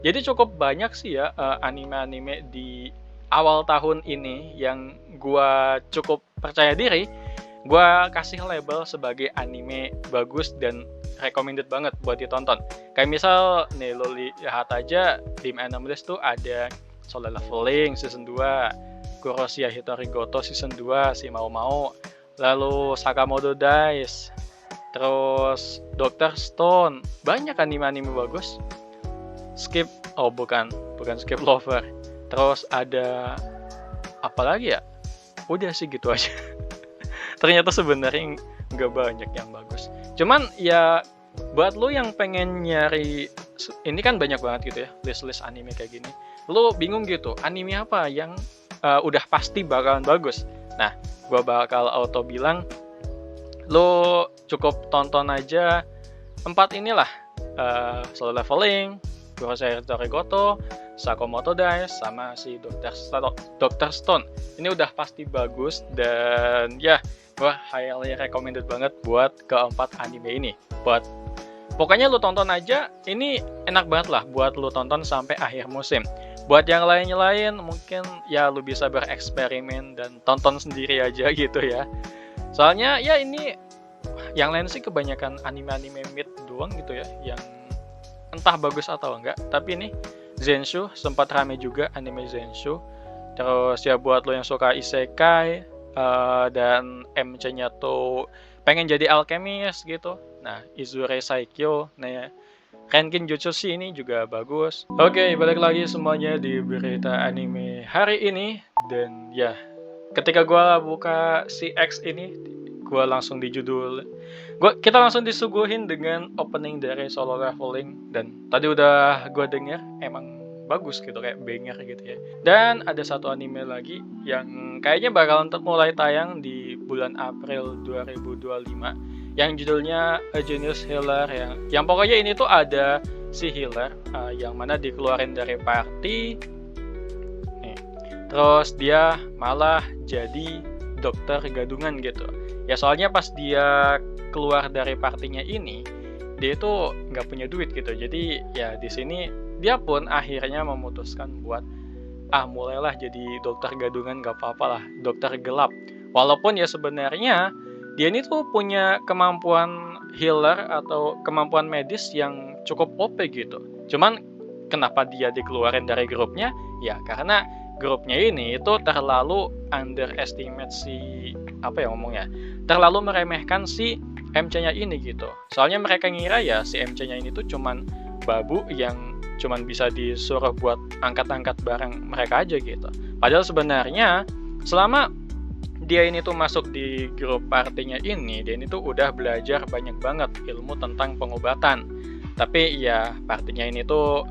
Jadi cukup banyak sih ya, anime-anime di awal tahun ini yang gua cukup percaya diri, gua kasih label sebagai anime bagus dan recommended banget buat ditonton. Kayak misal nih lo lihat aja di Anime tuh ada Solo Leveling Season 2, Kuroshia Hitorigoto Season 2, si Mau Mau, lalu Sakamoto Days, terus Doctor Stone, banyak anime-anime bagus. Skip oh bukan Skip Lover. Terus ada apa lagi ya? Udah sih gitu aja. Ternyata sebenarnya nggak banyak yang bagus. Cuman ya buat lu yang pengen nyari ini kan banyak banget gitu ya list-list anime kayak gini. Lu bingung gitu, anime apa yang udah pasti bakalan bagus. Nah, gua bakal auto bilang lu cukup tonton aja 4 inilah, Solo Leveling, Kurosei Torigoto, Sakamoto Days, sama si Dr. Stone. Ini udah pasti bagus dan ya gue highly recommended banget buat keempat anime ini. Pokoknya lu tonton aja, ini enak banget lah buat lu tonton sampai akhir musim. Buat yang lain-lain mungkin ya lu bisa bereksperimen dan tonton sendiri aja gitu ya. Soalnya ya ini yang lain sih kebanyakan anime-anime mid doang gitu ya, yang entah bagus atau enggak. Tapi ini Zenshu sempat rame juga, anime Zenshu. Terus ya buat lo yang suka isekai dan MC-nya tuh pengen jadi alkemis gitu. Nah, Izure Saikyo, nah ya, Renkin Jutsushi ini juga bagus. Oke, balik lagi semuanya di berita anime hari ini. Dan ya, ketika gua buka si X ini, gua langsung di judul kita langsung disuguhin dengan opening dari Solo Leveling, dan tadi udah gua denger emang bagus gitu, kayak banger gitu ya. Dan ada satu anime lagi yang kayaknya bakalan mulai tayang di bulan April 2025 yang judulnya A Genius Healer, yang pokoknya ini tuh ada si healer yang mana dikeluarin dari party nih. Terus dia malah jadi dokter gadungan gitu. Ya soalnya pas dia keluar dari partinya ini, dia itu nggak punya duit gitu. Jadi ya di sini dia pun akhirnya memutuskan buat mulailah jadi dokter gadungan, nggak apa-apa lah, dokter gelap. Walaupun ya sebenarnya dia ini tuh punya kemampuan healer atau kemampuan medis yang cukup OP gitu. Cuman kenapa dia dikeluarin dari grupnya? Ya karena grupnya ini itu terlalu underestimate si apa ya ngomongnya, terlalu meremehkan si MC-nya ini gitu. Soalnya mereka ngira ya si MC-nya ini tuh cuman babu yang cuman bisa disuruh buat angkat-angkat barang mereka aja gitu. Padahal sebenarnya selama dia ini tuh masuk di grup partinya ini, dia ini tuh udah belajar banyak banget ilmu tentang pengobatan. Tapi ya partinya ini tuh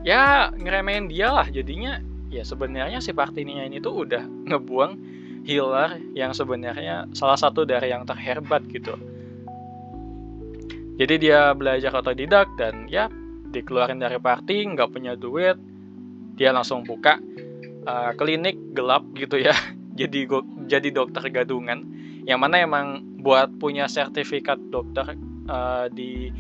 ya ngeremehin dia lah, jadinya ya sebenarnya si partinya ini tuh udah ngebuang healer yang sebenarnya salah satu dari yang terhebat gitu. Jadi dia belajar otodidak dan ya dikeluarin dari party, nggak punya duit, dia langsung buka klinik gelap gitu ya. Jadi dokter gadungan, yang mana emang buat punya sertifikat dokter di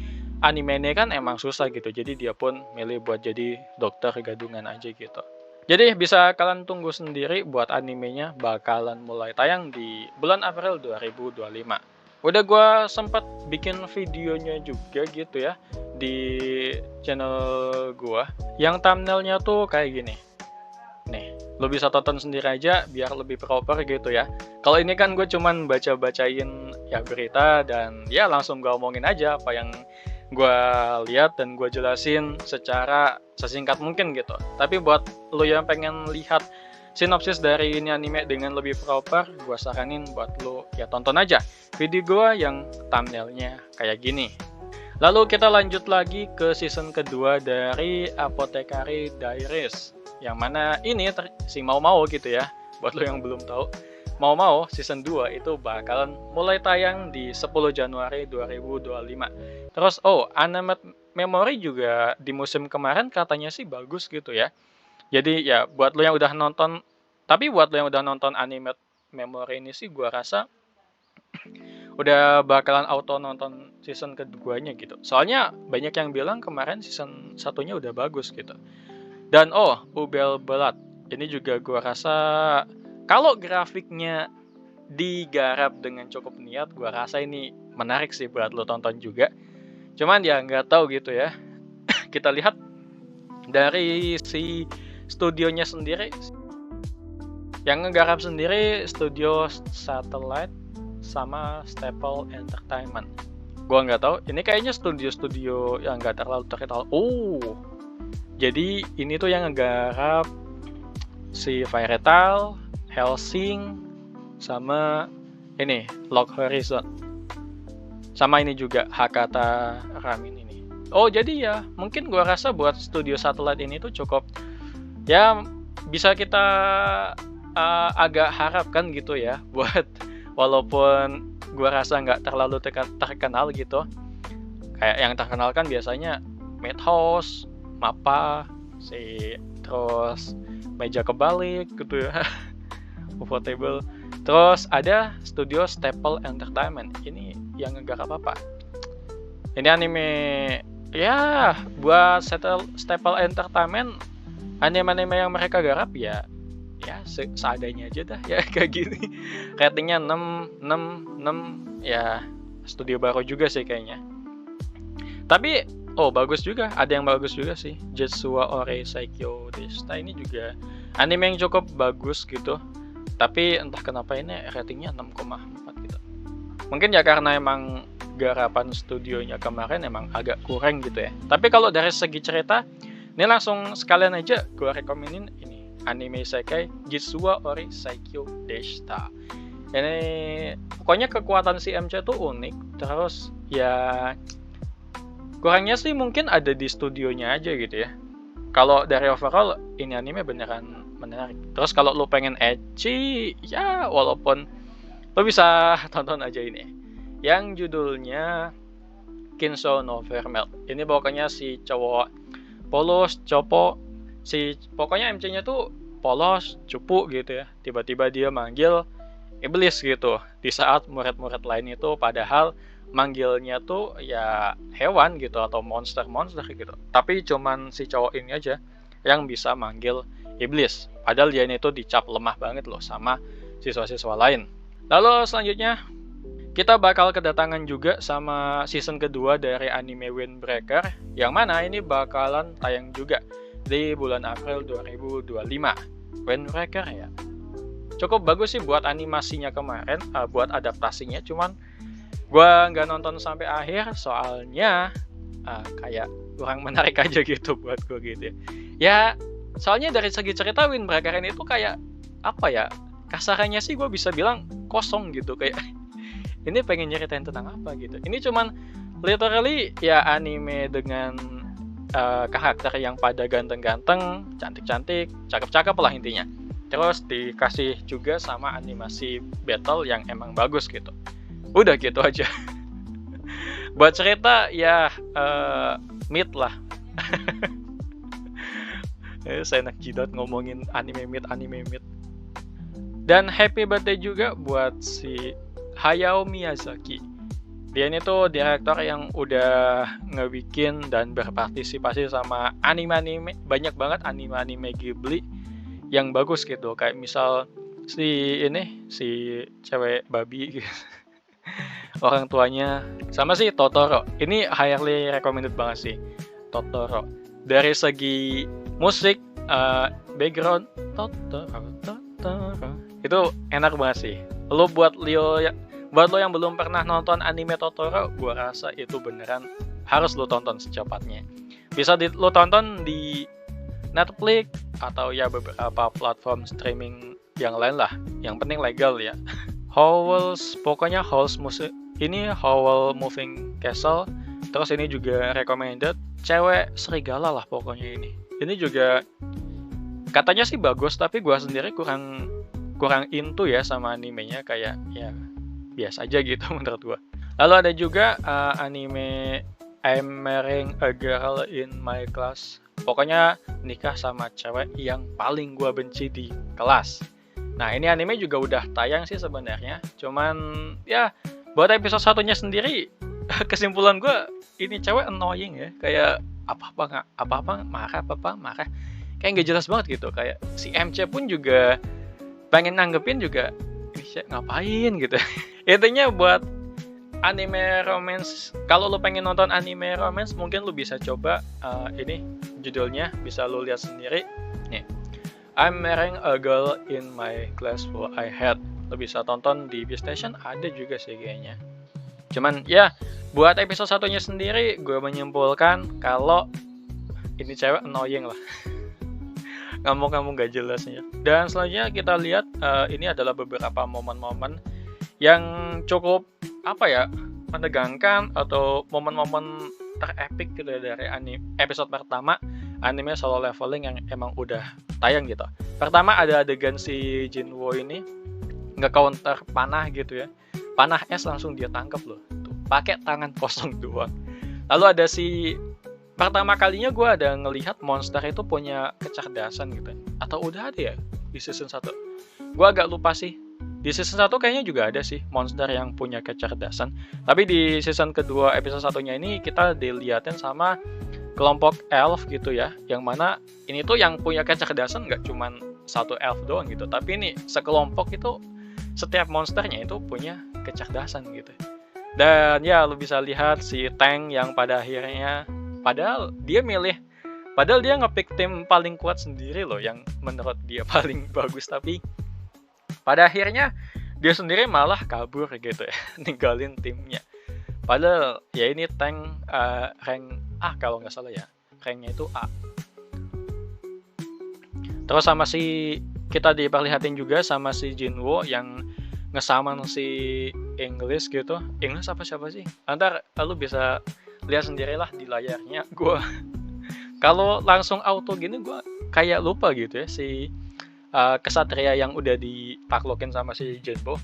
anime ini kan emang susah gitu. Jadi dia pun milih buat jadi dokter gadungan aja gitu. Jadi bisa kalian tunggu sendiri buat animenya bakalan mulai tayang di bulan April 2025. Udah gue sempat bikin videonya juga gitu ya di channel gue, yang thumbnailnya tuh kayak gini. Nih, lo bisa tonton sendiri aja biar lebih proper gitu ya. Kalau ini kan gue cuman baca-bacain ya berita dan ya langsung gue omongin aja apa yang gue lihat dan gue jelasin secara sesingkat mungkin gitu. Tapi buat lo yang pengen lihat sinopsis dari ini anime dengan lebih proper, gue saranin buat lo ya tonton aja video gue yang thumbnailnya kayak gini. Lalu kita lanjut lagi ke season kedua dari Apothecary Diaries, yang mana ini si Mau gitu ya. Buat lo yang belum tahu, Mau season 2 itu bakalan mulai tayang di 10 Januari 2025. Terus Animate Memory juga di musim kemarin katanya sih bagus gitu ya. Jadi ya buat lo yang udah nonton, tapi buat lo yang udah nonton Animate Memory ini sih gua rasa udah bakalan auto nonton season keduanya gitu. Soalnya banyak yang bilang kemarin season satunya udah bagus gitu. Dan Ubel Belat. Ini juga gua rasa kalau grafiknya digarap dengan cukup niat, gua rasa ini menarik sih buat lo tonton juga. Cuman ya nggak tahu gitu ya. Kita lihat dari si studionya sendiri, yang ngegarap sendiri studio Satellite sama Staple Entertainment. Gua nggak tahu, ini kayaknya studio-studio yang nggak terlalu terkenal. Jadi ini tuh yang ngegarap si Fairy Tail, Hellsing, sama ini Log Horizon, sama ini juga Hakata Ramin ini. Jadi ya mungkin gua rasa buat studio Satellite ini tuh cukup ya bisa kita agak harapkan gitu ya, buat walaupun gua rasa nggak terlalu terkenal gitu. Kayak yang terkenal kan biasanya Madhouse, Mappa, terus Meja Kebalik gitu ya. Ufotable. Terus ada studio Staple Entertainment. Ini yang ngegarap apa? Ini anime ya buat Staple Entertainment, anime-anime yang mereka garap ya seadanya aja dah ya kayak gini. Ratingnya 6 ya, studio baru juga sih kayaknya. Tapi bagus juga, ada yang bagus juga sih. Jetsuwa Ore Saikyo Deshita ini juga anime yang cukup bagus gitu. Tapi entah kenapa ini ratingnya 6,4 gitu. Mungkin ya karena emang garapan studionya kemarin emang agak kurang gitu ya. Tapi kalau dari segi cerita, ini langsung sekalian aja gue rekomenin ini anime isekai Jetsuwa Ore Saikyo Deshita. Ini pokoknya kekuatan si MC tuh unik. Terus ya kurangnya sih mungkin ada di studionya aja gitu ya. Kalau dari overall ini anime beneran menarik. Terus kalau lo pengen ecchi ya walaupun lo bisa tonton aja ini yang judulnya Kinsou no Vermel. Ini pokoknya si cowok polos, pokoknya MC-nya tuh polos, cupu gitu ya. Tiba-tiba dia manggil iblis gitu di saat murid-murid lain itu padahal manggilnya tuh ya hewan gitu atau monster gitu. Tapi cuman si cowok ini aja yang bisa manggil iblis. Padahal dia itu dicap lemah banget loh sama siswa-siswa lain. Lalu selanjutnya kita bakal kedatangan juga sama season kedua dari anime Windbreaker, yang mana ini bakalan tayang juga di bulan April 2025. Windbreaker ya cukup bagus sih buat animasinya kemarin, buat adaptasinya. Cuman gua nggak nonton sampai akhir soalnya kayak kurang menarik aja gitu buat gua gitu ya. Soalnya dari segi cerita Windbreaker ini tuh kayak apa ya, kasarannya sih gue bisa bilang kosong gitu. Kayak ini pengen nyeritain tentang apa gitu. Ini cuman literally ya anime dengan karakter yang pada ganteng-ganteng, cantik-cantik, cakep-cakep lah intinya. Terus dikasih juga sama animasi battle yang emang bagus gitu. Udah gitu aja. Buat cerita ya mid lah. Saya enak jidat ngomongin anime mid. Dan happy birthday juga buat si Hayao Miyazaki. Dia ini tuh direktor yang udah ngebikin dan berpartisipasi sama anime-anime, banyak banget anime-anime Ghibli yang bagus gitu. Kayak misal si cewek babi gitu. Orang tuanya sama si Totoro. Ini highly recommended banget sih Totoro. Dari segi musik, background Totoro itu enak banget sih. Buat lo yang belum pernah nonton anime Totoro, gua rasa itu beneran harus lo tonton secepatnya. Bisa lo tonton di Netflix atau ya beberapa platform streaming yang lain lah. Yang penting legal ya. Pokoknya Howl's musik. Ini Howl Moving Castle. Terus ini juga recommended cewek serigala lah pokoknya ini. Ini juga katanya sih bagus, tapi gua sendiri kurang into ya sama animenya, kayak ya biasa aja gitu menurut gua. Lalu ada juga anime I'm Marrying a Girl in My Class. Pokoknya nikah sama cewek yang paling gua benci di kelas. Nah, ini anime juga udah tayang sih sebenarnya. Cuman ya buat episode satunya sendiri kesimpulan gue, ini cewek annoying ya, kayak apa-apa marah, kayak nggak jelas banget gitu. Kayak si MC pun juga pengen nanggepin juga, ini ngapain gitu. Intinya buat anime romance, kalau lu pengen nonton anime romance, mungkin lu bisa coba ini judulnya, bisa lu lihat sendiri nih, I'm Marrying a Girl in My Class Who I Had. Lu bisa tonton di Beastation, ada juga sih kayaknya. Cuman ya, buat episode satunya sendiri, gue menyimpulkan kalau ini cewek annoying lah. Ngomong-ngomong gak jelasnya. Dan selanjutnya kita lihat, ini adalah beberapa momen-momen yang cukup menegangkan, atau momen-momen terepik gitu dari episode pertama anime Solo Leveling yang emang udah tayang gitu. Pertama ada adegan si Jinwoo ini nge-counter panah gitu ya. Panah es langsung dia tangkap loh. Tuh, pakai tangan kosong doang. Lalu ada pertama kalinya gue ada ngelihat monster itu punya kecerdasan gitu. Atau udah ada ya di season 1. Gue agak lupa sih. Di season 1 kayaknya juga ada sih monster yang punya kecerdasan. Tapi di season kedua episode satunya ini kita dilihatin sama kelompok elf gitu ya. Yang mana ini tuh yang punya kecerdasan nggak cuman satu elf doang gitu. Tapi ini sekelompok itu, setiap monsternya itu punya kecerdasan gitu. Dan ya lu bisa lihat si Tank yang pada akhirnya, padahal dia ngepick tim paling kuat sendiri loh, yang menurut dia paling bagus, tapi pada akhirnya dia sendiri malah kabur gitu ya, ninggalin timnya. Padahal ya ini Tank rank A kalau nggak salah ya, ranknya itu A. Terus kita diperlihatin juga sama si Jinwoo yang ngesaman si English gitu. English apa siapa sih? Ntar lu bisa lihat sendirilah di layarnya. Gua kalau langsung auto gini gue kayak lupa gitu ya si kesatria yang udah ditaklukin sama si Jinwoo.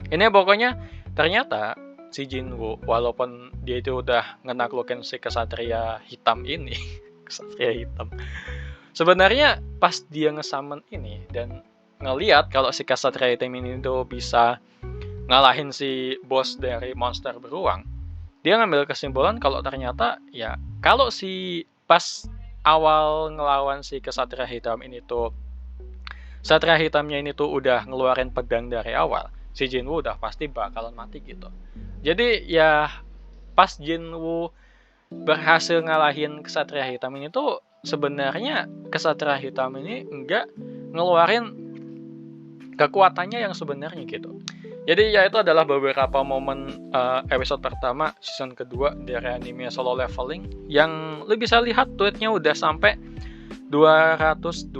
Ini pokoknya ternyata si Jinwoo, walaupun dia itu udah ngenaklukin si kesatria hitam ini, kesatria hitam, sebenarnya pas dia ngesummon ini dan ngeliat kalau si kesatria hitam ini tuh bisa ngalahin si bos dari monster beruang, dia ngambil kesimpulan kalau ternyata ya kalau si pas awal ngelawan si kesatria hitam ini tuh, satria hitamnya ini tuh udah ngeluarin pedang dari awal, si Jinwoo udah pasti bakalan mati gitu. Jadi ya pas Jinwoo berhasil ngalahin kesatria hitam ini tuh, sebenarnya kesatria hitam ini enggak ngeluarin kekuatannya yang sebenarnya gitu. Jadi ya itu adalah beberapa momen episode pertama season kedua dari anime Solo Leveling, yang lu bisa lihat tweetnya udah sampai 229.000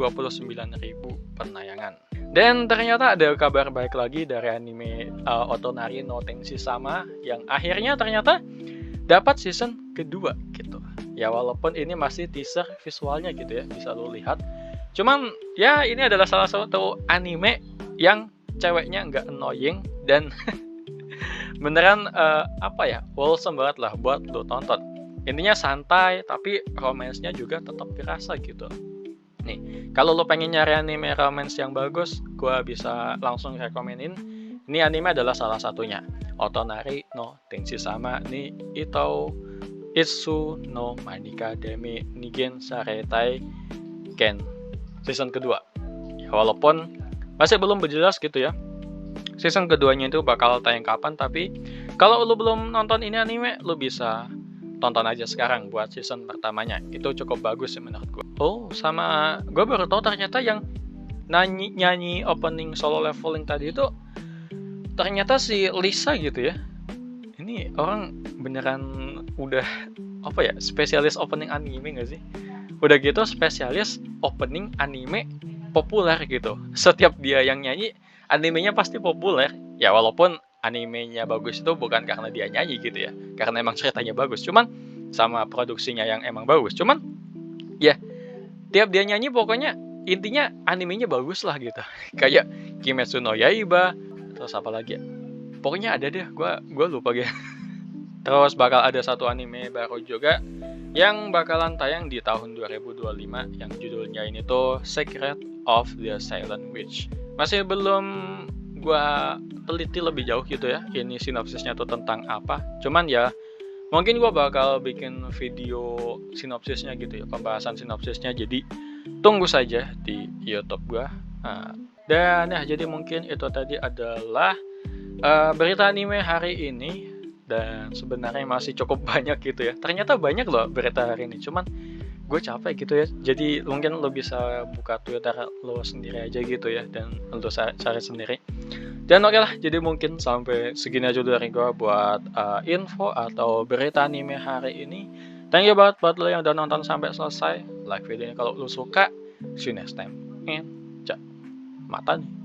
penayangan. Dan ternyata ada kabar baik lagi dari anime Otonari no Tenshi Sama, yang akhirnya ternyata dapat season kedua gitu. Ya walaupun ini masih teaser visualnya gitu ya, bisa lo lihat. Cuman ya ini adalah salah satu anime yang ceweknya nggak annoying dan beneran wholesome banget lah buat lo tonton. Intinya santai tapi romance-nya juga tetap dirasa gitu. Nih, kalau lo pengen nyari anime romance yang bagus, gue bisa langsung rekomenin. Ini anime adalah salah satunya. Otonari no Tenshi Sama ni Itou Itsu no Manika Demi Nigen Saretai Ken season kedua. Ya, walaupun masih belum berjelas gitu ya season keduanya itu bakal tayang kapan, tapi kalau lo belum nonton ini anime, lo bisa tonton aja sekarang buat season pertamanya. Itu cukup bagus sih menurut gue. Oh, sama gue baru tahu ternyata yang nyanyi opening Solo Leveling tadi itu ternyata si Lisa gitu ya. Ini orang beneran udah spesialis opening anime gak sih? Udah gitu spesialis opening anime populer gitu. Setiap dia yang nyanyi, animenya pasti populer. Ya walaupun animenya bagus itu bukan karena dia nyanyi gitu ya, karena emang ceritanya bagus, cuman sama produksinya yang emang bagus. Cuman ya tiap dia nyanyi pokoknya intinya animenya bagus lah gitu. Kayak Kimetsu no Yaiba, terus apa lagi ya? Pokoknya ada deh, gue lupa gitu. Terus bakal ada satu anime baru juga yang bakalan tayang di tahun 2025 yang judulnya ini tuh Secret of the Silent Witch. Masih belum gue teliti lebih jauh gitu ya, ini sinopsisnya tuh tentang apa. Cuman ya Mungkin gue bakal bikin video sinopsisnya gitu ya, pembahasan sinopsisnya. Jadi tunggu saja di YouTube gue. Dan ya, jadi mungkin itu tadi adalah berita anime hari ini. Dan sebenarnya masih cukup banyak gitu ya. Ternyata banyak loh berita hari ini. Cuman gue capek gitu ya. Jadi mungkin lo bisa buka Twitter lo sendiri aja gitu ya. Dan lo cari sendiri. Dan oke lah, jadi mungkin sampai segini aja dari gue buat info atau berita anime hari ini. Thank you banget buat lo yang udah nonton sampai selesai. Like video ini kalau lo suka. See you next time. And mata nih.